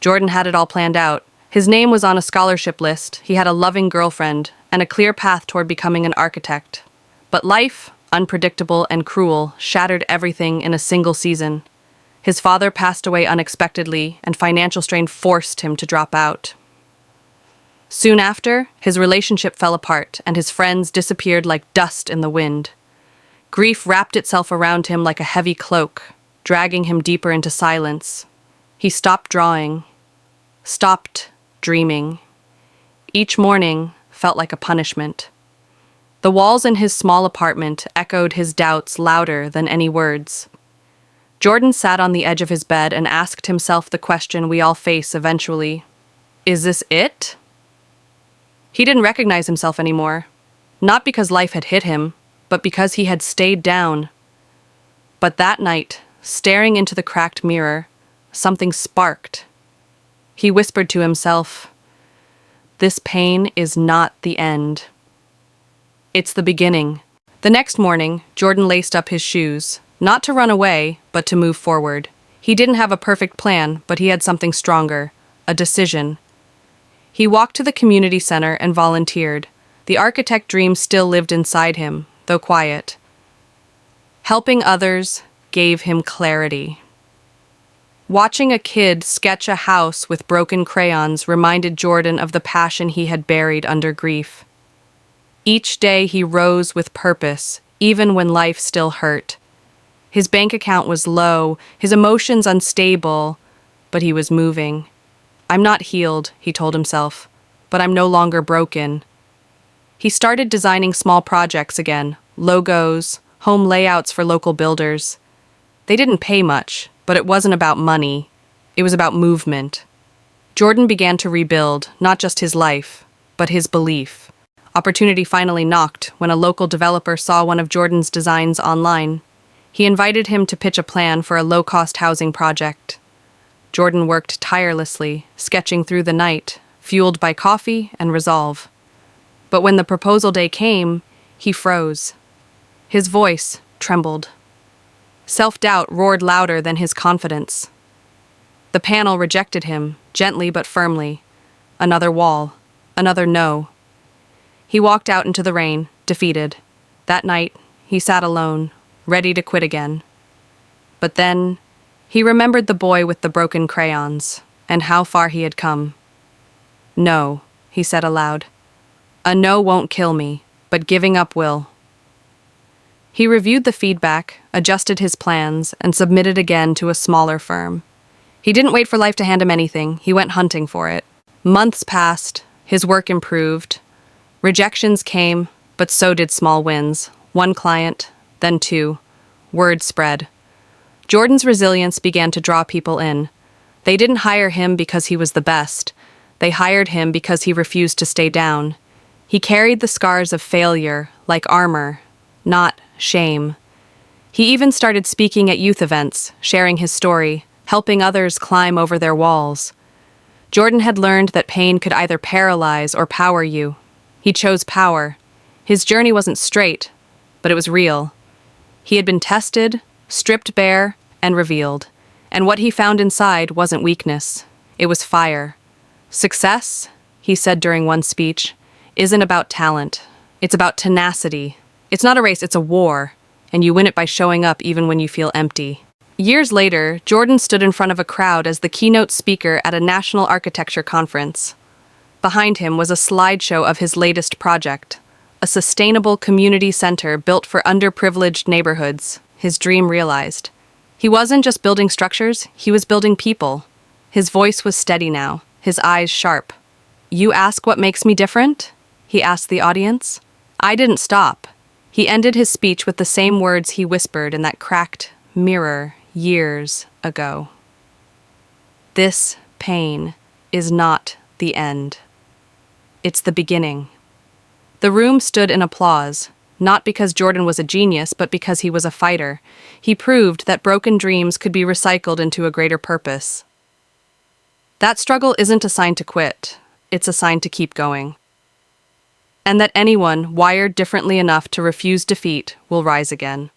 Jordan had it all planned out. His name was on a scholarship list, he had a loving girlfriend, and a clear path toward becoming an architect. But life, unpredictable and cruel, shattered everything in a single season. His father passed away unexpectedly, and financial strain forced him to drop out. Soon after, his relationship fell apart, and his friends disappeared like dust in the wind. Grief wrapped itself around him like a heavy cloak, dragging him deeper into silence. He stopped drawing, stopped dreaming. Each morning felt like a punishment. The walls in his small apartment echoed his doubts louder than any words. Jordan sat on the edge of his bed and asked himself the question we all face eventually. Is this it? He didn't recognize himself anymore, not because life had hit him, but because he had stayed down. But that night, staring into the cracked mirror, something sparked. He whispered to himself, "This pain is not the end. It's the beginning." The next morning, Jordan laced up his shoes, not to run away, but to move forward. He didn't have a perfect plan, but he had something stronger, a decision. He walked to the community center and volunteered. The architect dream still lived inside him, though quiet. Helping others gave him clarity. Watching a kid sketch a house with broken crayons reminded Jordan of the passion he had buried under grief. Each day he rose with purpose, even when life still hurt. His bank account was low, his emotions unstable, but he was moving. "I'm not healed," he told himself, "but I'm no longer broken." He started designing small projects again, logos, home layouts for local builders. They didn't pay much, but it wasn't about money. It was about movement. Jordan began to rebuild, not just his life, but his belief. Opportunity finally knocked when a local developer saw one of Jordan's designs online. He invited him to pitch a plan for a low-cost housing project. Jordan worked tirelessly, sketching through the night, fueled by coffee and resolve. But when the proposal day came, he froze. His voice trembled. Self-doubt roared louder than his confidence. The panel rejected him, gently but firmly. Another wall, another no. He walked out into the rain, defeated. That night, he sat alone, ready to quit again. But then, he remembered the boy with the broken crayons, and how far he had come. "No," he said aloud. "A no won't kill me, but giving up will." He reviewed the feedback, adjusted his plans, and submitted again to a smaller firm. He didn't wait for life to hand him anything, he went hunting for it. Months passed, his work improved. Rejections came, but so did small wins. One client, then two. Word spread. Jordan's resilience began to draw people in. They didn't hire him because he was the best. They hired him because he refused to stay down. He carried the scars of failure like armor, not shame. He even started speaking at youth events, sharing his story, helping others climb over their walls. Jordan had learned that pain could either paralyze or power you. He chose power. His journey wasn't straight, but it was real. He had been tested, stripped bare, and revealed. And what he found inside wasn't weakness. It was fire. Success, he said during one speech, isn't about talent. It's about tenacity. It's not a race, it's a war, and you win it by showing up even when you feel empty. Years later, Jordan stood in front of a crowd as the keynote speaker at a national architecture conference. Behind him was a slideshow of his latest project, a sustainable community center built for underprivileged neighborhoods, his dream realized. He wasn't just building structures, he was building people. His voice was steady now, his eyes sharp. "You ask what makes me different?" he asked the audience. I didn't stop. He ended his speech with the same words he whispered in that cracked mirror years ago. "This pain is not the end. It's the beginning." The room stood in applause, not because Jordan was a genius, but because he was a fighter. He proved that broken dreams could be recycled into a greater purpose. That struggle isn't a sign to quit, it's a sign to keep going. And that anyone wired differently enough to refuse defeat will rise again.